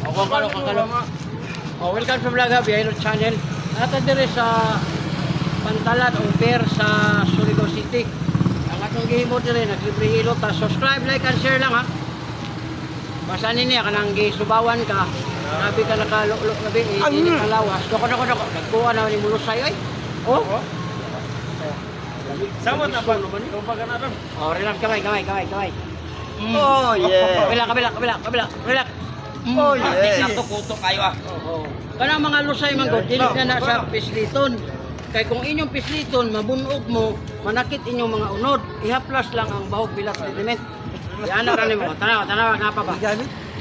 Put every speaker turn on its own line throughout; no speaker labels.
Kakalo. Oh, welcome sa vlog ha, Biyahero Channel. Nata dire sa Pantalan o Pier sa Surigao City. Ang atong gihimo dire naglibre hilot ta. Subscribe, like and share lang ha. Basta niya kanang gisubawan ka. Grabe ka nakalulok na bin, hindi ka lawas. Doko. Nagkuha na ni mulusay ay. Oh.
Sama na ba? Tumpa ka na ron.
Oh, relax kamay.
Oh, yeah.
Kabila. Relax.
Oh, yeah.
Kuto kayo ah.
Oo. Kanang mga lusay man god, dili na sa pisliton. Kay kung inyong pisliton mabunog mo, manakit inyong mga unod. Ihaplas lang ang bahog bilat element. Yan na rin mo. Tanaw nga pa ba?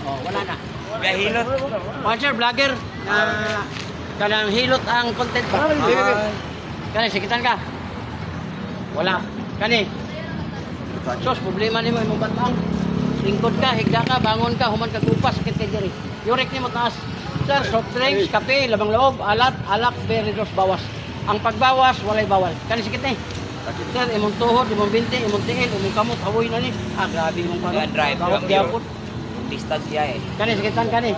Oh, wala na.
Biyahilot.
Watcher vlogger na kanang hilot ang content ba? Kani sikitan ka. Wala. Kani. Sos problema nimo imong batang. Lingkod ka, higda ka, bangon ka, human ka gupas, sakit ka diri. Yurik ni mo taas. Sir, soft drinks, kape, labang loob, alak, beridos, bawas. Ang pagbawas, walay bawal. Kani sakit ni. Sir, imong tuhod, imong binti, imong tingin, imong kamot, hawoy na ni. Ah, grabe imong pano.
Drive,
Bawat gyapon.
distance siya eh.
Kani sakitan kani.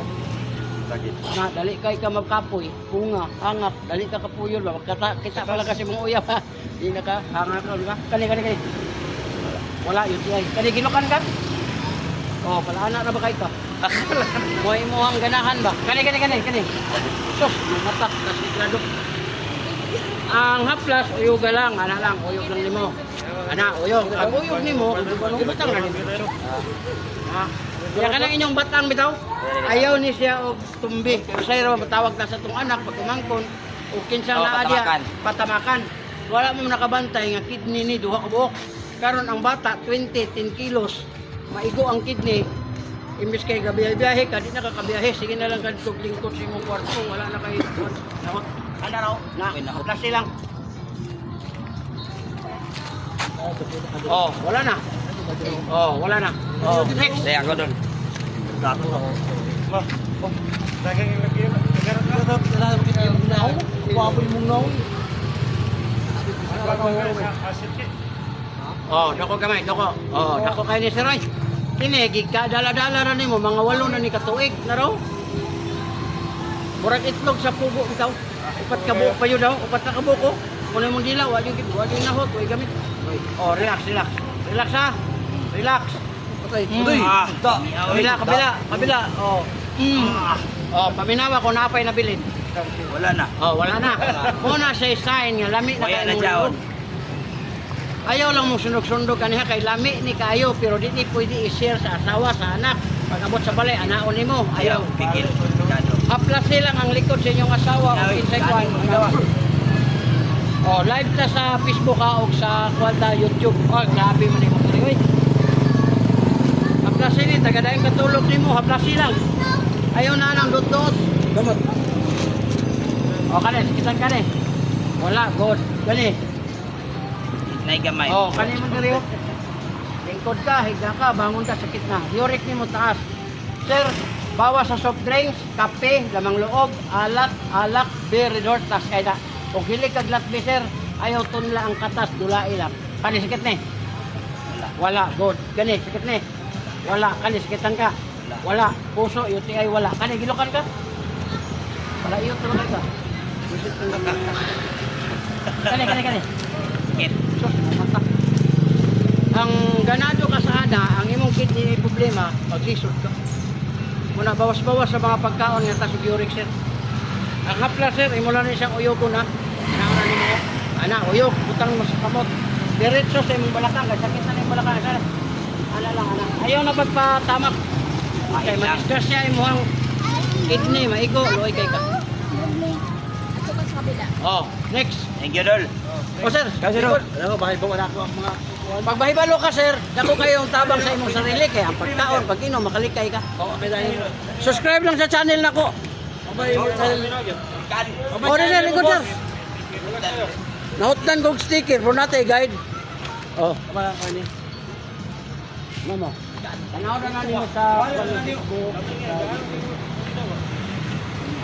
Na dali kay ka magkapoy, bunga, hangak, dali ka kapuyol ba. Kita pala kasi mong uyap ha. Di na ka hangak di ba? Kani. Wala yun siya. Kani ginukan ka? Oh, pala anak na ba kayo ka? Buhay mo ang ganahan ba? Kani. Sus, matak na siklado. Ang haplas, uyuga lang, uyog lang nimo. Uyog. Ang uyog nimo, ibutang na nimo. Kaya kanang inyong batang bitaw, ayaw ni siya og tumbi. Kaya siya raw matawag na sa itong anak, pag umangkon, o kinsang naadya, patamakan. Wala mo nakabantay nga kidney ni duha ka buok. Karon ang bata, 10 kilos. Maigo ang kidney, imbis kay gabiyahe ka, di na kakabiyahe, sige na lang kadtog lingkod sa imong kwarto, wala na kay nakot. Ana raw, klase lang. Oh, wala na. Oh, next.
Saya ako doon. Oh, dako gamay, dako. Oh, dako kay ni Siroy.
Kini gigdala-dala ra nimo mga 8 na ni katuig na raw. Murag itlog sa pugo bitaw. Upat ka buok pa yun daw, upat na ka buko. Kuno mong dilaw, wa yung nahot, wa gamit. Oh, relax. Relax ha. Relax. Okay. Kabila. Oh. Oh, paminawa ko napay nabilin.
Wala na.
Oh, wala na. Muna say sign nga lami na
Wala na
kayo.
dyan.
Ayaw lang mo sunog-sundog kaniha kay lami ni kayo pero di pwede i-share sa asawa, sa anak. Pag abot sa balay, anaon nimo. Ayaw.
Pigil.
Haplas lang ang likod sa inyong asawa o kinsay kwan. Oh, live ta sa Facebook ha o sa kwalta YouTube. Oh, grabe mo ni mo. Haplas ni tagadayang katulog nimo, haplas lang. Ayaw na nang dot-dot. Gamot. Oh, kani, sikitan kani. Wala, good. Kani.
Nay gamay.
Oh, kani mo diri. Lingkod ka, higa ka, bangon ka, sakit na. Yurik nimo taas. Sir, bawas sa soft drinks, kape, lamang loob, alak, beer, resort, tas kaya. Kung hilig kag latbi, sir, ayaw tunla ang katas, dulai lang. Kani sakit ni? Wala, good. Kani, sakit ni? Wala, kani sakitan ka? Wala, puso, UTI, wala. Kani, gilukan ka? Wala, iyot naman ka. Kani.
Sakit.
Sus, matak. Ang ganado ka sa ana, ang imong kidney problema, paglisod ka. Muna bawas-bawas sa mga pagkaon nga tasog uric sir. Ang hapla sir, imo lang ni siyang uyog na. Ana nimo. Ana uyog, butang mo sa kamot. Diretso sa imong balakang, kay sakit na imong balakang sir. Ana lang. Ayaw na pagpatamak. Kay ma-stress niya imong kidney, maigo, luoy kay ka. Oh, next.
Thank you, Dol.
O sir,
Alam mo, bakit ba wala ko ang mga...
pagbahibalo ka sir, dako kayong tabang sa imong sarili kay ang pagkaon pag inom makalikay ka.
Okay dahil...
Subscribe lang sa channel nako.
Okay,
O rin likod sir. Nahutdan kong sticker, pero natin guide. Oh,
Tama lang, Carly.
mamo. Tanaw na nimo sa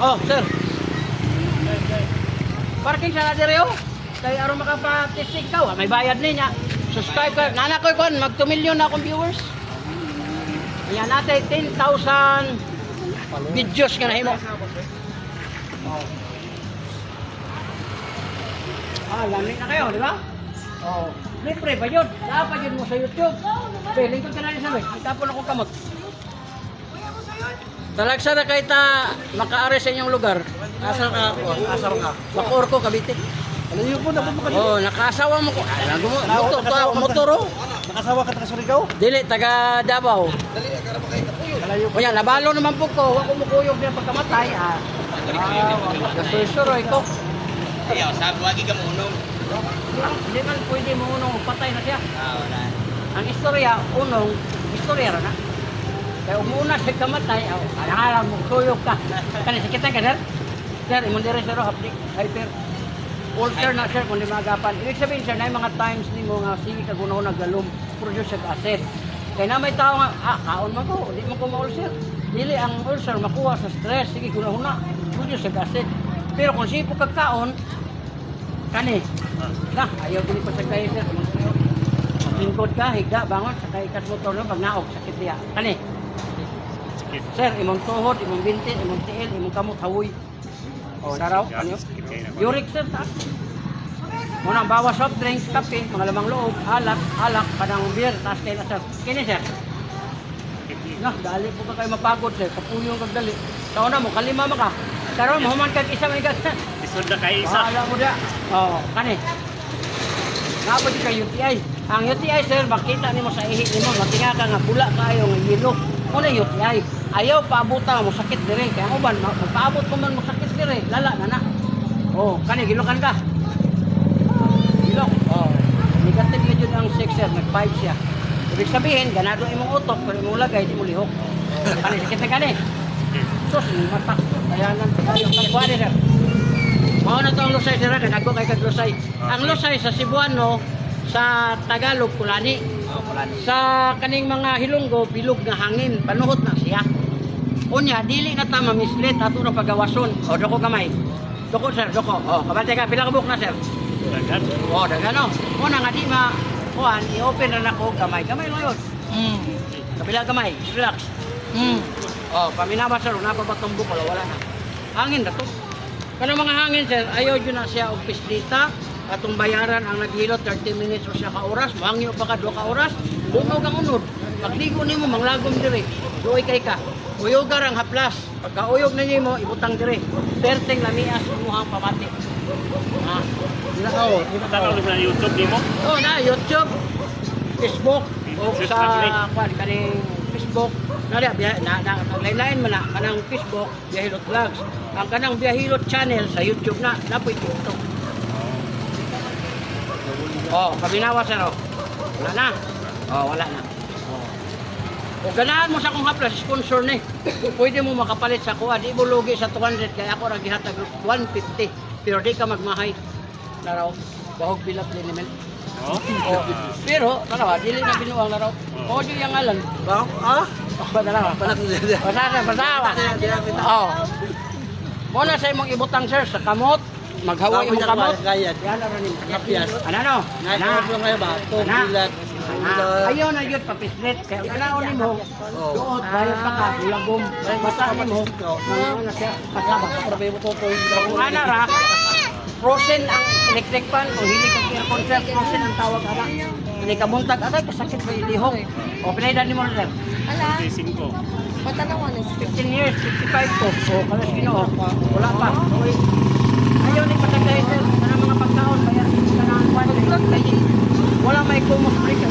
Oh, sir. Parking sa nadireo. Kay aron makapatisig ka, may bayad niya. Subscribe ka. Nana ko kon mag 2 million na akong viewers. Ayan natin 10,000 videos nga nahimo. Lamig na kayo, di ba? Libre ba yun? Dapat yun mo sa YouTube. Lingkod ka na rin sa amin. Itapon ako kamot. Talagsa na kayo maka-are sa inyong lugar.
Asar ka ako. Asar ka.
Bacoor ko, Cavite.
Ano yun po na po makalimutan?
Nakasawa mo ko. Motor oh.
Nakasawa ka taga Surigao?
Dili, taga Davao. O yan, nabalo naman po ko. Huwag kumukuyog niya pagkamatay. Gasursuro ko.
Ayaw, sabi wagi ka munong.
Hindi man pwede mo unong patay na siya.
Wala.
Ang istorya, istorya na. Kaya umuna siya kamatay, alam mo, tuyog ka. Kani sakit ka, sir? Sir, imong dire sir, hyper. Ulcer na sir, kung di magapan. Ibig sabihin sir, na yung mga times ni mo nga, sige ka gunaw naggalum, produce siya acid. Kaya na may tao nga, kaon man ko, hindi mo ko ma-ulcer. Dili ang ulcer makuha sa stress, sige gunaw na, produce siya acid. Pero kung sipo kagkaon, kani, ayaw din pa sa kayo sir, lingkod ka, higda, bangon, sakay ikas motor no, pag naog, sakit niya. Kani? Sir, imong tuhod, imong bintin, imong tiil, imong kamot, hawoy. Naraw, ano? Uric sir, taas. Muna, bawas soft drinks, kape, mga lamang loob, alak, panang beer, taas kayo na sir. Kini sir? Dali po ka kayo mapagod sir, kapuyong kagdali. Sa una mo, kalima maka. Karon mo, human kag isa, may gas.
Isod na kayo isa.
Alam mo da. Kani? Napod ka UTI. Ang UTI sir, makita nimo sa ihi nimo, matinga ka nga bula kayo nga yelo. Ano UTI? Ayaw paabutan mo sakit dire kaya uban magpaabot mo man mo sakit dire, lala na na. Kani gilokan ka. Gilok. Negative yun ang sex sir, nag-5 siya. Ibig sabihin, ganado imong utok, pero imong lagay di mo lihok. Kani sakit na kani. Sus, matak. Kaya nang tayo kalikuan sir. Mao na to ang lusay sir, kanago kay kag lusay. Ang lusay sa Cebuano, sa Tagalog kulani. Sa kaning mga Hilonggo bilog nga hangin, panuhot na siya. Unya dili na ta mamislit ato na pagawason. Doko gamay. Doko sir, doko. Kabante ka pila ka buok na sir.
Dagan.
Dagan no. Una nga di ma kuan i-open na nako gamay. Gamay lang yun. Kabila gamay, relax. Paminawa sir, na pa batong buko wala na. Hangin na to. Kanang mga hangin sir, ayaw yun na siya og pislita. Atong bayaran ang naghilot 30 minutes o siya ka oras, mahangyo pa ka 2 ka oras, bunog ang unod. Pagligo nimo manglagom dire. Duoy kay ka. Uyogar ang haplas. Pagka uyog na nimo ibutang dire. Perteng lamias imong pamati.
Tanong na YouTube nimo.
Na YouTube, Facebook, o sa kaning Facebook. Naglain-lain man na kanang Facebook, Biyahilot Vlogs. Ang kanang Biyahilot channel sa YouTube na napoy TikTok. Kabinawa sir. Wala na. Wala na. O ganahan mo sa akong haplas, sponsor ni. Pwede mo makapalit sa kuha. Di mo lugi sa 200 kaya ako naghihatag 150. Pero di ka magmahay. Laraw. Bahog bilat liniment. Pero, tanawa, dili na binuang laraw. Di yung ngalan. Tanawa. Muna sa imong ibutang sir sa kamot. Maghaway imong kamot. Yan na rin. Ano? Ayaw na yun papislit. Kaya kanaon ni mo, doon, bayot pa ka, ulagom. Basta ni mo, mga na siya, kasama. Kung anara, frozen ang electric fan, kung hindi ka kaya-concert, frozen ang tawag ana. Hindi ka buntag, atay, kasakit ba yung lihok? Pinaidan ni mo na sir.
35.
Patanawan na
15 years, 55 ko. Kalas ginoo. Wala pa. Ayaw ni patagay sir, sa mga pagkaon, kaya sa nang wala may kumusli ka.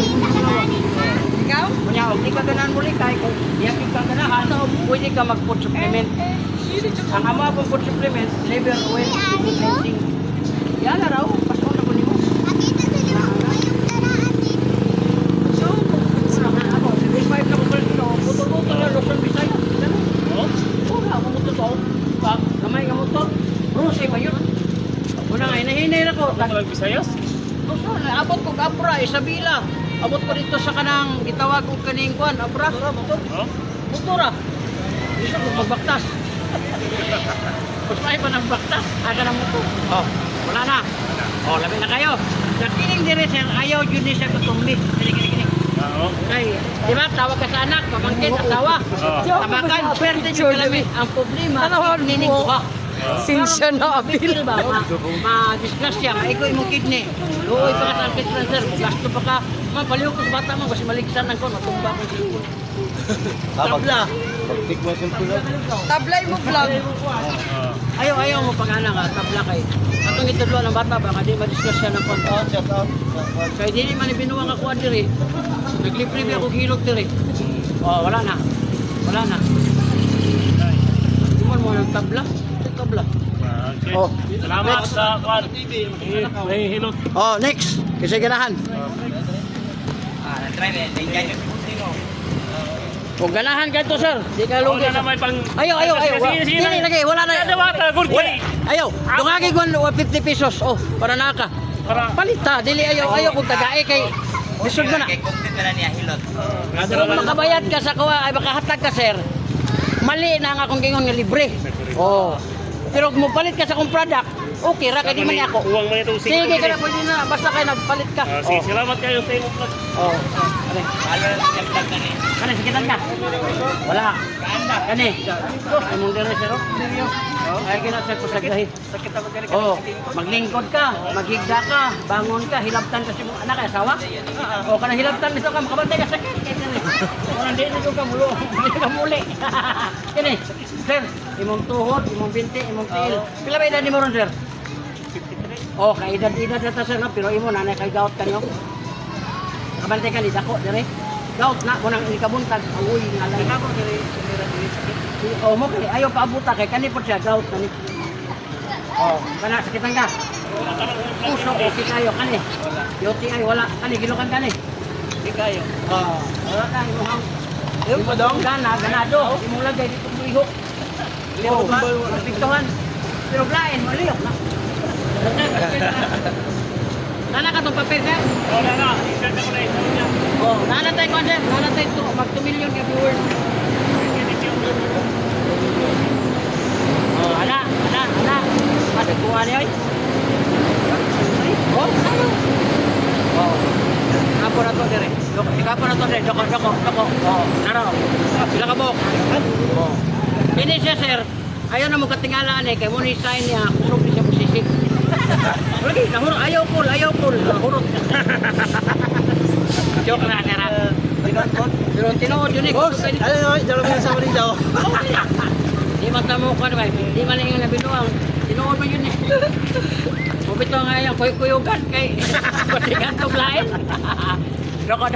Ikaw?
Kanya, di ka ganahan muli kay kung iyakit ka ganahan, pwede ka mag-food supplement. Ang ama pong food supplement, liver oil, cleansing. Yan na raw, pasko na po niyo. So, ako, 75 na ko pala ito, puto-puto na, Luzon, Visayas. Wala, ako muto-to. Gamay ka muto. Bruce, ba yun? Una nga, hinahinay na ko.
Ano Visayas?
Abot ko Abra, Isabela. Abot ko dito sa kanang gitawag ko kaning kuan, Abra. Motora. Isa ko magbaktas. Mas may pa ng baktas, aga ng motor. Wala na. Labi na kayo. Sa kining dire sir, ayaw yun ni siya kutumli. Kini.
Oo.
Kay, di ba, tawag ka sa anak, pamangkin, asawa.
Oo.
Tamakan, pwede nyo kalami. Ang problema, kidney ko ka.
Sinsya na
Apil ba? Ma-disgrasya, ikaw imong kidney. Luoy pa ka sa sakit cancer, gasto pa ka. Mapaliw ko sa bata mo, kasi maligsan ng kon, matumba ko sa ikon. Tabla.
Tablay mo vlog.
Ayaw mo pag-ana ka, tabla kay. Atong itudlo ng bata ba, kadi ma-disgrasya ng kon. Kaya di man ibinuwang ako diri. Naglibre ako hilog diri. Oh, wala na. Wala na. Iman mo ng tabla. Tabla.
Okay.
Oh.
Salamat sa kwan. May hilot.
Oh, next. Kasi ganahan. O ganahan ka to, sir. Di ka lugi.
Wala na may pang...
Ayaw.
Sige
Dili
lang.
lagi, wala na.
Ada wata, good
Wala.
kay.
Ayaw. Dungagi ko 50 pesos. Oh, para naka.
Para...
Palita, dili ayaw kung tagae kay isod mo na. Pero makabayad ka sa kuha, ay makahatag ka, sir. Mali na ang akong gingon nga libre. Oh. Pero kung palit ka sa akong product, okay ra kay di man ako.
Uwang man itong
Sige ka na, pwede na. Basta kayo nagpalit ka.
Sige, salamat kayo sa imong vlog.
Oh. Kani, sakitan ka? Wala. Kani. Ay mong dire, sir. Ay kinasal ko sa gahi.
Sakit ako kani.
Oh, maglingkod ka, maghigda ka, bangon ka, hilabtan ka sa imong anak, asawa. Oh, kana hilabtan nito ka, makabantay ka sakit. Wala din nito ka mulo. Hindi ka muli. Kani, sir, imong tuhod, imong binti, imong tiil. Pila ba edad ni mo ron, sir? 53. Oh, kaedad-edad na ta, sir, no? Pero imo nanay kay gout kanyo. Kabantay ka ni dako dire. Gout na mo nang ikabuntag, awoy nga lang. Ako dire sakit. Oh, mo kay ayaw paabuta kay kani pod siya gout kani. Oh, kana sakitan ka. Puso okay kayo kani. Yoti ay wala kani gilukan kani. Di kayo. Oh, wala ka imong
Yung pa dong.
ganado. Imong lagay dito buhok. Oh, pintuhan. Pero blaen mo liyok na. Nana ka tong papel ka?
Wala na. Isend ako na isang niya.
Oh, nana tayo konser, nana tayo to mag 2 million ka viewers. Oh, ana. Mati kuha niya ay. Oh, ano? Oh. Kapo na to dire. Kapo na to dire. Doko. Oh, naro. Pila ka bok. Oh. Ini siya, sir. Ayaw na mo katingalaan eh. Kaya mo ni sign niya. Kusog siya musisik. Lagi, nahurot. Ayaw cool. Nahurot. Joke na, nara. Pero tinuod yun eh.
Boss, ano naman, dalawa mo sa rin daw.
Di matamo ka naman. Di man yung nabinuang. Tinuod mo yun eh. Mubito nga yung kuyugan kay pasigan to lain. Doko.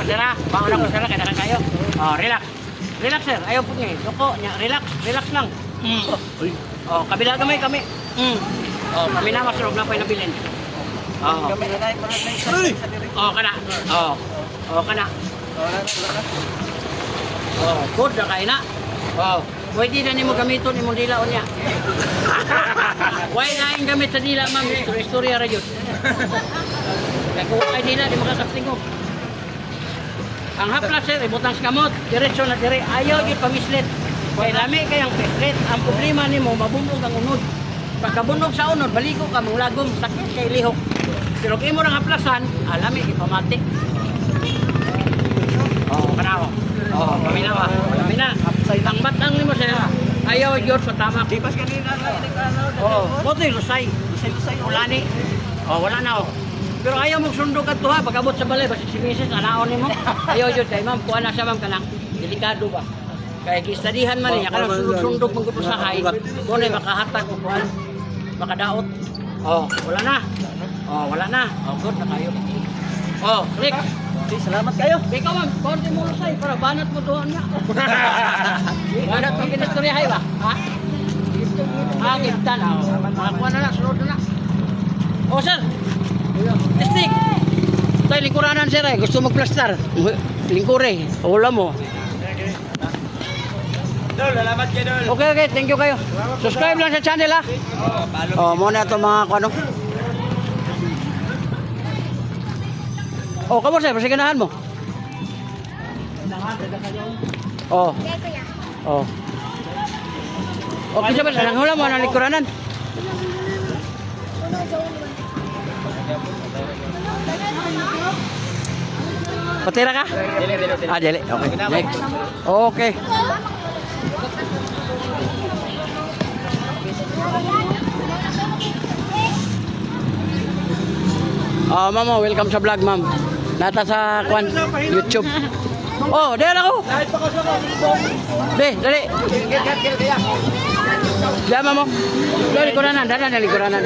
Dara, bangon ako sila. Kaya kayo. Oh, relax. Relax, sir. Ayaw po nga eh. Doko, relax lang. Oh, kabila gamay kami. Oh, kami na masarap na po yung nabilin. Oh.
Kami na tayo para sa
Oh, kana. Oh, kana. Oh, good na kayo na. Oh, pwede na nimo gamiton imong dila o niya. Why na yung gamit sa dila, ma'am? Istorya ra yun. Kaya kung ay dila, di makakastingog. Ang haplas, sir, ibutang sa kamot. Diretso na dire. Ayaw yung pamislit. Kaya lami kayang pislit. Ang problema nimo mabunog ang unod. Pagkabunog sa unod, baligo ka, mong lagom, sakit kay lihok. Pero kung imo nang haplasan, alami, ipamati. Oh, kanawa. Oh, paminawa. Pamina. Ang matang nimo sir. Ayaw yun sa tamak.
Dipas kanina na
Oh, botoy lusay. Wala ni. Oh, wala na oh. Pero ayaw mong sundog at tuha. Pag-abot sa balay, basta si Mrs. anaon ni mo. Ayaw yun. Kaya ma'am, kuha na siya ma'am kanang. Delikado ba? Kaya kistadihan man niya. Kanang sundog-sundog mong gupusahay. Kung na makahatag o kuhan. Makadaot. Oh, wala na. Oh, wala na. Oh, good na kayo. Oh, next.
Salamat kayo.
Ikaw ma'am, konti mo lusay para banat mo doon niya. Banat mo kinistoryahay ba? Ha? Ah, giptan. Makakuha na na, sunod na na. Oh, sir. Testing. Tayo lingkuranan, sir. Gusto magplastar. Lingkure. Ula mo.
Dol, salamat kayo, Dol.
Okay. Thank you kayo. Subscribe lang sa channel, ha? Oh, muna ito mga kuano. Oh, kamu sir, pasiganahan mo. Oh. Oh. Okay, sabi, nang hula mo ng likuranan. Patira ka?
Dili.
Ah, dili. Okay. Next. Okay. Ma'am, welcome sa vlog, ma'am. Nata sa YouTube. Oh, dali ako. Dali. Diyan, ma'am. Dali, likoranan. Dali, likoranan.